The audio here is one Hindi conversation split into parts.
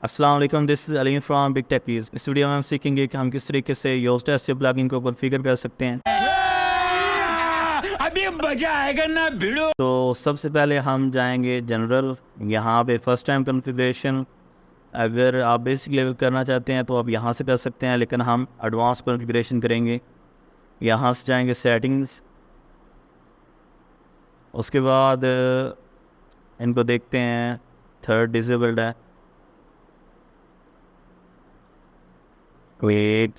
अस्सलाम वालेकुम, this is Aleem from Big Techies. इस वीडियो में हम सीखेंगे कि हम किस तरीके से योस्ट एसईओ प्लगइन को कॉन्फ़िगर कर सकते हैं। अभी मजा आएगा ना भिड़ो। तो सबसे पहले हम जाएंगे जनरल, यहाँ पे फर्स्ट टाइम कॉन्फ़िगरेशन। अगर आप बेसिक लेवल करना चाहते हैं तो आप यहाँ से कर सकते हैं, लेकिन हम एडवांस कॉन्फ़िगरेशन करेंगे। यहाँ से जाएंगे सेटिंग्स, उसके बाद इनको देखते हैं, थर्ड डिसेबल्ड है। वेट,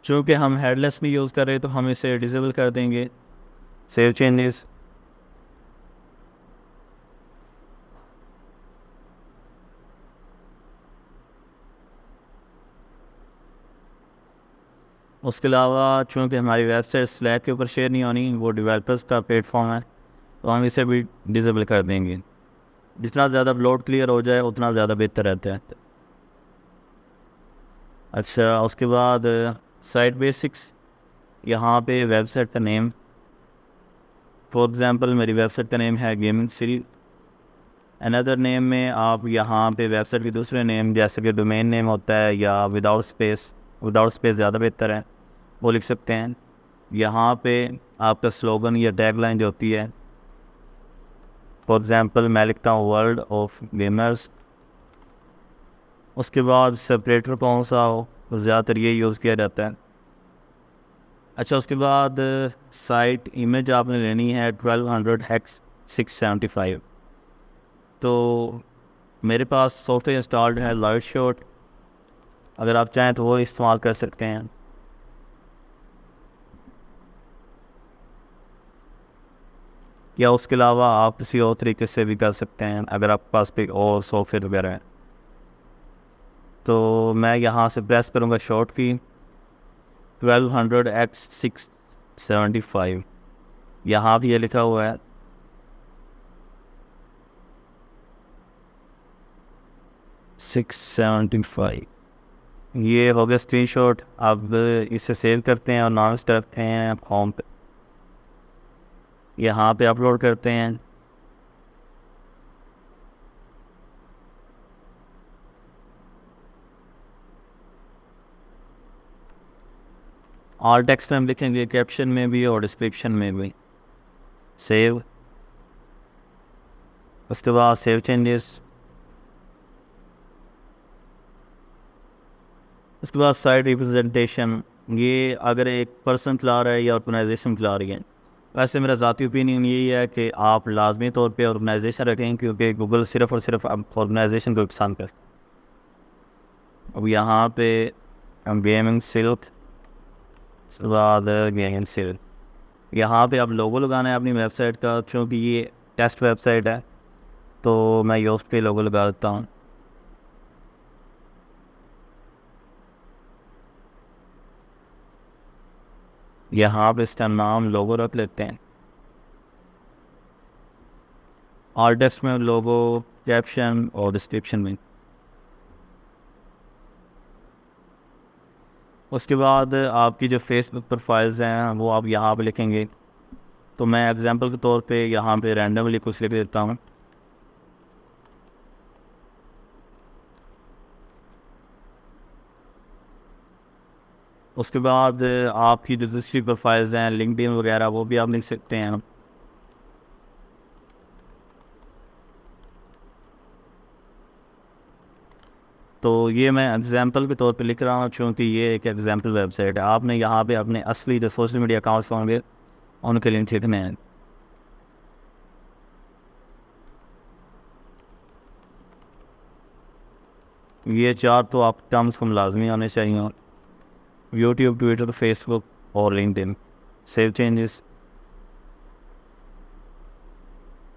चूँकि हम हेडलेस भी यूज़ कर रहे हैं तो हम इसे डिसेबल कर देंगे। सेव चेंजेस, उसके अलावा चूँकि हमारी वेबसाइट स्लैक के ऊपर शेयर नहीं होनी, वो डेवलपर्स का प्लेटफॉर्म है, तो हम इसे भी डिसेबल कर देंगे। जितना ज़्यादा अपलोड क्लियर हो जाए उतना ज़्यादा बेहतर रहता है। अच्छा, उसके बाद साइट बेसिक्स, यहाँ पे वेबसाइट का नेम, फॉर एग्ज़ाम्पल मेरी वेबसाइट का नेम है गेमिंग सीरीज। अनदर नेम में आप यहाँ पे वेबसाइट के दूसरे नेम, जैसे कि डोमेन नेम होता है या विदाउट स्पेस ज़्यादा बेहतर है, वो लिख सकते हैं। यहाँ पे आपका स्लोगन या टैगलाइन जो होती है, फॉर एग्ज़ाम्पल मैं लिखता हूँ वर्ल्ड ऑफ गेमर्स। उसके बाद सेपरेटर कौन सा हो, तो ज़्यादातर ये यूज़ किया जाता है। अच्छा, उसके बाद साइट इमेज आपने लेनी है 1200x675। तो मेरे पास सॉफ्टवेयर इंस्टॉल्ड है लाइट शॉट, अगर आप चाहें तो वो इस्तेमाल कर सकते हैं। या उसके अलावा आप किसी और तरीके से भी कर सकते हैं अगर आपके पास कोई और सॉफ्टवेयर वगैरह है। तो मैं यहाँ से प्रेस करूँगा शॉर्ट की 1200x675, यहाँ भी ये लिखा हुआ है। सिक्स 675 ये हो गया स्क्रीनशॉट। अब इसे सेव करते हैं और नाम इस रखते हैं होम पे, यहाँ पे अपलोड करते हैं। ऑल टेक्स्ट में हम लिखेंगे, कैप्शन में भी और डिस्क्रिप्शन में भी। सेव, उसके बाद सेव चेंजेस, उसके बाद साइट रिप्रेजेंटेशन। ये अगर एक पर्सन चला रहा है या ऑर्गेनाइजेशन चला रही है, वैसे मेरा ज़ाती ओपिनियन यही है कि आप लाजमी तौर पे ऑर्गेनाइजेशन रखें, क्योंकि गूगल सिर्फ़ और सिर्फ अब ऑर्गेनाइजेशन को पसंद कर। अब यहाँ पे हम गेमिंग सिल्क, उसके बाद गेमिंग सिल्क, यहाँ पे आप लोगो लगाना है अपनी वेबसाइट का। क्योंकि ये टेस्ट वेबसाइट है तो मैं योस्ट पे लोगो लगा देता हूँ। यहाँ पे इसका नाम लोगो रख लेते हैं। और टेक्स्ट में लोगो, कैप्शन और डिस्क्रिप्शन में। उसके बाद आपकी जो फेसबुक प्रोफाइल्स हैं वो आप यहाँ पे लिखेंगे। तो मैं एग्जांपल के तौर पे यहाँ पे रैंडमली कुछ लिख देता हूँ। उसके बाद आपकी जो दूसरी प्रोफाइल्स हैं, लिंक्डइन वगैरह, वो भी आप लिख सकते हैं। तो ये मैं एग्जांपल के तौर पे लिख रहा हूँ, क्योंकि ये एक एग्जांपल वेबसाइट है। आपने यहाँ पे अपने असली जो सोशल मीडिया अकाउंट्स होंगे उनके लिंक लिखने हैं। ये चार तो आप कम से कम लाजमी होने चाहिए, यूट्यूब, ट्विटर, फेसबुक और LinkedIn. Save changes,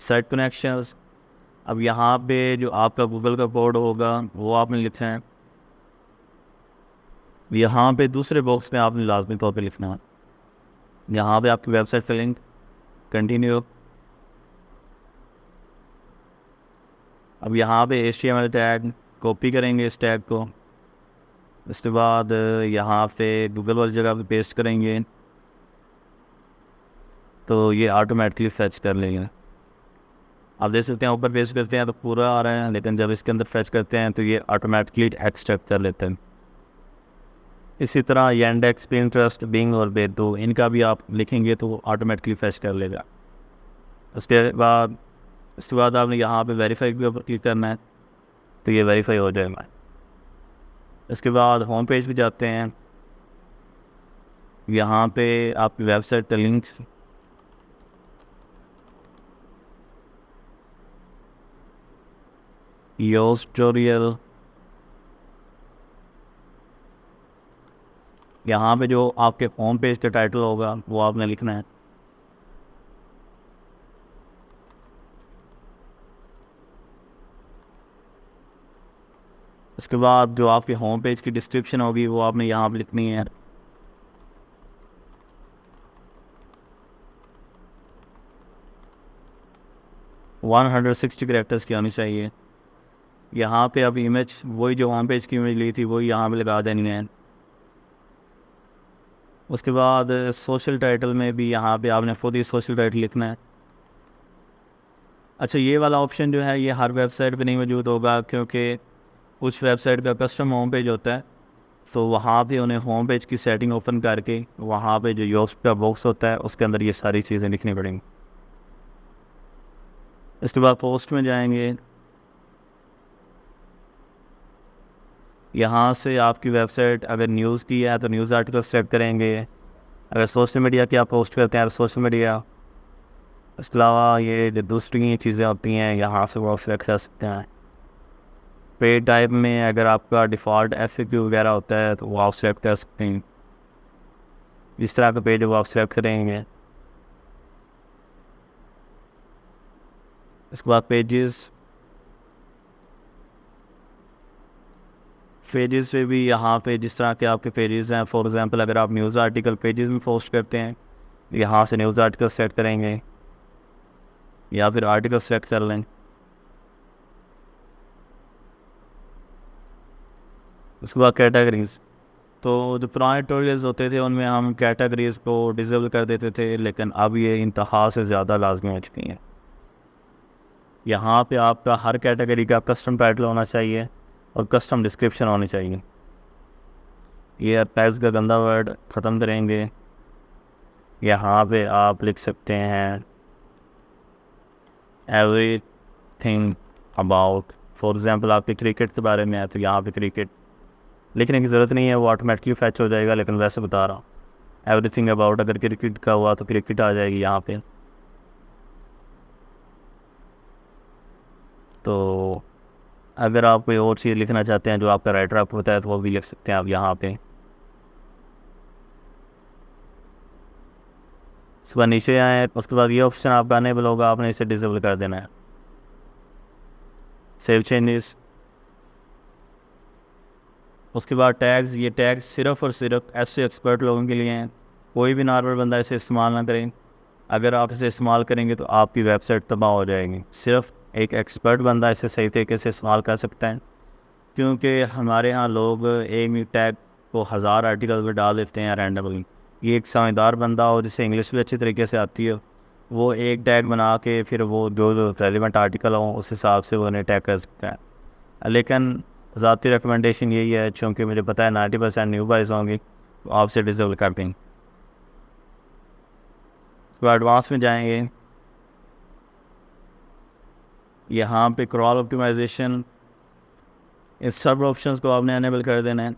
site connections. अब यहाँ पे जो आपका गूगल का कोड होगा वो आपने लिखना है। यहाँ पे दूसरे बॉक्स में आपने लाजमी तौर पे लिखना है। यहाँ पे आपकी वेबसाइट का लिंक, कंटिन्यू। अब यहाँ पे HTML टैग कॉपी करेंगे इस टैग को। उसके बाद यहाँ पे गूगल वाली जगह पे पेस्ट करेंगे तो ये ऑटोमेटिकली फैच कर लेंगे। आप देख सकते हैं ऊपर पेस्ट करते हैं तो पूरा आ रहा है, लेकिन जब इसके अंदर फैच करते हैं तो ये ऑटोमेटिकली एक्सट्रैक्ट कर लेते हैं। इसी तरह यांडेक्स, पिंटरेस्ट, बिंग और बेदू, इनका भी आप लिखेंगे तो ऑटोमेटिकली फैच कर लेगा। उसके बाद आपने यहाँ पे वेरीफाई के ऊपर क्लिक करना है तो ये वेरीफाई हो जाएगा। इसके बाद होम पेज पे जाते हैं। यहाँ पे आपकी वेबसाइट का लिंक्स, योस्ट ट्यूटोरियल, यहाँ पे जो आपके होम पेज का टाइटल होगा वो आपने लिखना है। उसके बाद जो आपके होम पेज की डिस्क्रिप्शन होगी वो आपने यहाँ पे लिखनी है। वन 160 कैरेक्टर्स की आनी चाहिए। यहाँ पे अब इमेज, वही जो होम पेज की इमेज ली थी वही यहाँ पे लगा देनी है। उसके बाद सोशल टाइटल में भी यहाँ पे आपने खुद ही सोशल टाइटल लिखना है। अच्छा, ये वाला ऑप्शन जो है ये हर वेबसाइट पे नहीं मौजूद होगा, क्योंकि कुछ वेबसाइट का कस्टम होम पेज होता है, तो वहाँ पे उन्हें होम पेज की सेटिंग ओपन करके वहाँ पे जो योस्ट का बॉक्स होता है उसके अंदर ये सारी चीज़ें लिखनी पड़ेंगी। इसके बाद पोस्ट में जाएंगे। यहाँ से आपकी वेबसाइट अगर न्यूज़ की है तो न्यूज़ आर्टिकल सेलेक्ट करेंगे। अगर सोशल मीडिया की आप पोस्ट करते हैं तो सोशल मीडिया। इसके अलावा ये जो दूसरी चीज़ें होती हैं यहाँ से वो आप सेलेक्ट कर सकते हैं। पेज टाइप में अगर आपका डिफ़ॉल्ट FAQ वगैरह होता है तो वो आप सेलेक्ट कर सकते हैं। इस तरह का पेज वो आप सेलेक्ट करेंगे। इसके बाद पेजेस पे भी यहाँ पे जिस तरह के आपके पेजेस हैं, फॉर एग्जांपल अगर आप न्यूज़ आर्टिकल पेजेस में पोस्ट करते हैं, यहाँ से न्यूज़ आर्टिकल सेलेक्ट करेंगे या फिर आर्टिकल सेलेक्ट कर लें। उसके बाद कैटेगरीज़, तो जो पुराने ट्यूटोरियल्स होते थे उनमें हम कैटेगरीज़ को डिसेबल कर देते थे, लेकिन अब ये इंतहा से ज़्यादा लाजमी हो चुकी हैं। यहाँ पे आपका हर कैटेगरी का कस्टम टाइटल होना चाहिए और कस्टम डिस्क्रिप्शन होनी चाहिए। ये टैग्स का गंदा वर्ड ख़त्म करेंगे। यहाँ पे आप लिख सकते हैं एवरीथिंग अबाउट, फॉर एग्जांपल आपके क्रिकेट के बारे में है तो यहाँ पे क्रिकेट लिखने की ज़रूरत नहीं है, वो ऑटोमेटिकली फैच हो जाएगा, लेकिन वैसे बता रहा हूँ एवरीथिंग अबाउट, अगर क्रिकेट का हुआ तो क्रिकेट आ जाएगी यहाँ पे। तो अगर आप कोई और चीज़ लिखना चाहते हैं जो आपका राइटर आपको बताया तो वो भी लिख सकते हैं आप यहाँ पे। सुबह नीचे आए, उसके बाद ये ऑप्शन आपका अनेबल होगा, आपने इसे डिसेबल कर देना है। Save changes. उसके बाद टैग्स, ये टैग्स सिर्फ़ और सिर्फ SEO एक्सपर्ट लोगों के लिए हैं, कोई भी नॉर्मल बंदा इसे इस्तेमाल ना करें। अगर आप इसे इस्तेमाल करेंगे तो आपकी वेबसाइट तबाह हो जाएगी। सिर्फ एक एक्सपर्ट बंदा इसे सही तरीके से इस्तेमाल कर सकता है, क्योंकि हमारे यहाँ लोग एक ही टैग को 1000 आर्टिकल पर डाल देते हैं रैंडमली। ये एक समझदार बंदा हो जिसे इंग्लिश भी अच्छी तरीके से आती है, वो एक टैग बना के फिर वो जो रेलिवेंट आर्टिकल हो उस हिसाब से वो उन्हें टैग कर सकता है। लेकिन ज़ाती रिकमेंडेशन यही है, चूँकि मुझे पता है 90% न्यू बाइज होंगी, तो आपसे डिसेबल कर देंगे। तो एडवांस में जाएंगे। यहाँ पे क्रॉल ऑप्टिमाइजेशन, इस सब ऑप्शंस को आपने अनेबल कर देना है।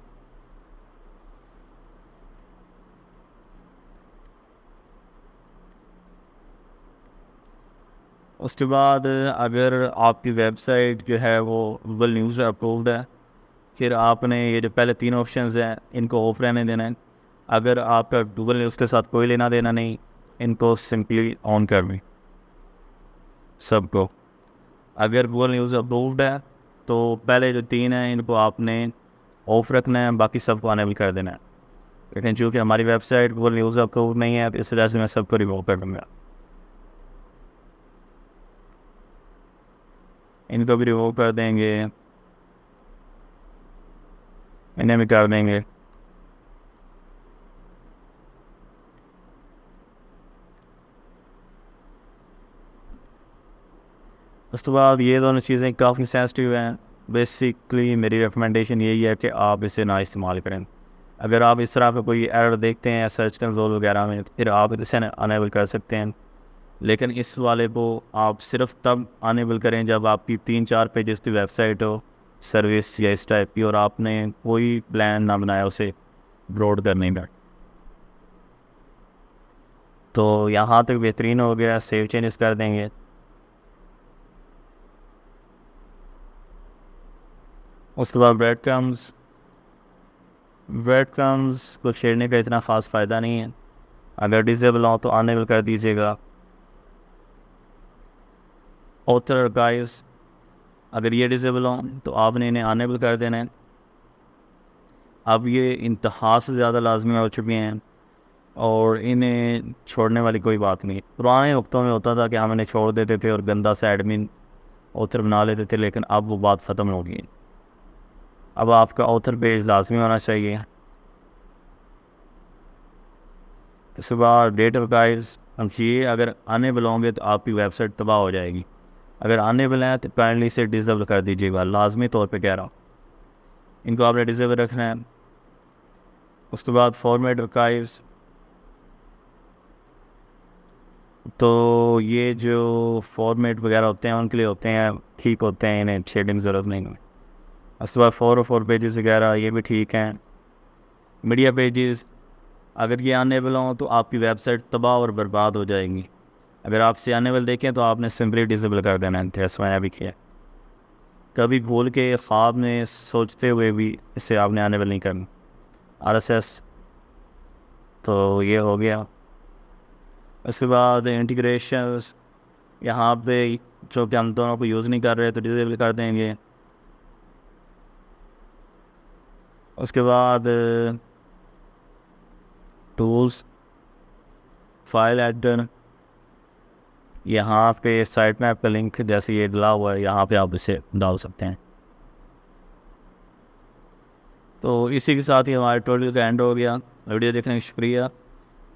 उसके बाद अगर आपकी वेबसाइट जो है वो गूगल न्यूज़ अप्रूव्ड है, फिर आपने ये जो पहले 3 ऑप्शंस हैं इनको ऑफ रहने देना है। अगर आपका गूगल न्यूज़ के साथ कोई लेना देना नहीं, इनको सिंपली ऑन कर दें सबको। अगर गूगल न्यूज़ अप्रूव्ड है तो पहले जो 3 हैं इनको आपने ऑफ रखना है, बाकी सबको अनेबल कर देना है। लेकिन चूँकि हमारी वेबसाइट गूगल न्यूज़ अप्रूव्ड नहीं है तो इस वजह से मैं सबको रिमूव कर दूँगा। इनको भी रिमूव कर देंगे, इन्हें भी कर देंगे। उसके बाद ये दोनों चीज़ें काफ़ी सेंसिटिव हैं। बेसिकली मेरी रिकमेंडेशन यही है कि आप इसे ना इस्तेमाल करें। अगर आप इस तरह का कोई एरर देखते हैं सर्च कंसोल वगैरह में, फिर आप इसे अनेबल कर सकते हैं। लेकिन इस वाले को आप सिर्फ तब अनेबल करें जब आपकी 3-4 पेजेस की वेबसाइट हो, सर्विस या इस टाइप की, और आपने कोई प्लान ना बनाया उसे ब्रॉड करने का। तो यहाँ तक बेहतरीन हो गया। सेव चेंजेस कर देंगे। उसके बाद ब्रेड क्रम्स को छेड़ने का इतना ख़ास फ़ायदा नहीं है। अगर डिसेबल हो तो अनेबल कर दीजिएगा। ऑथर आर्काइव्स, अगर ये डिसेबल हो तो आपने इन्हें अनेबल कर देना है। अब ये इंतहा से ज़्यादा लाजमी हो चुके हैं और इन्हें छोड़ने वाली कोई बात नहीं है। पुराने वक्तों में होता था कि हम इन्हें छोड़ देते थे और गंदा सा एडमिन ऑथर बना लेते थे, लेकिन अब वो बात ख़त्म हो गई। अब आपका ऑथर पेज लाजमी होना चाहिए। इसके बाद डेट आर्काइव्स, हम ये अगर अनेबल होंगे तो आपकी वेबसाइट तबाह हो जाएगी। अगर अनेबल है तो काइंडली इसे डिसेबल कर दीजिएगा, लाजमी तौर पे कह रहा हूँ। इनको आपने डिसेबल रखना है। उसके बाद फॉर्मेट आर्काइव्स, तो ये जो फॉर्मेट वगैरह होते हैं उनके लिए होते हैं, ठीक होते हैं, इन्हें शेडिंग ज़रूरत नहीं है। उसके बाद 404 पेजेस वगैरह ये भी ठीक हैं। मीडिया पेजेस, अगर ये अनेबल हों तो आपकी वेबसाइट तबाह और बर्बाद हो जाएगी। अगर आपसे अनेबल देखें तो आपने सिंपली डिसेबल कर देना है, जैसे मैंने अभी किया। कभी भूल के ख्वाब में सोचते हुए भी इसे आपने अनेबल नहीं करना। RSS, तो ये हो गया। उसके बाद इंटीग्रेशंस, यहाँ पे जो कि हम दोनों को यूज़ नहीं कर रहे तो डिसेबल कर देंगे। उसके बाद टूल्स, फाइल एडिटर, यहाँ पे साइट मैप का लिंक जैसे ये डला हुआ है, यहाँ पे आप इसे डाल सकते हैं। तो इसी के साथ ही हमारे ट्यूटोरियल का एंड हो गया। वीडियो देखने का शुक्रिया।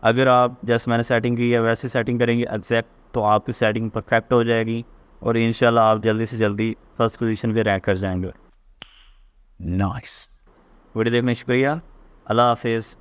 अगर आप जैसे मैंने सेटिंग की है वैसे सेटिंग करेंगे एग्जैक्ट, तो आपकी सेटिंग परफेक्ट हो जाएगी और इंशाल्लाह आप जल्दी से जल्दी फर्स्ट पोजीशन पे रैंक कर जाएंगे। नाइस। वीडियो देखने का शुक्रिया। अल्लाह हाफिज़।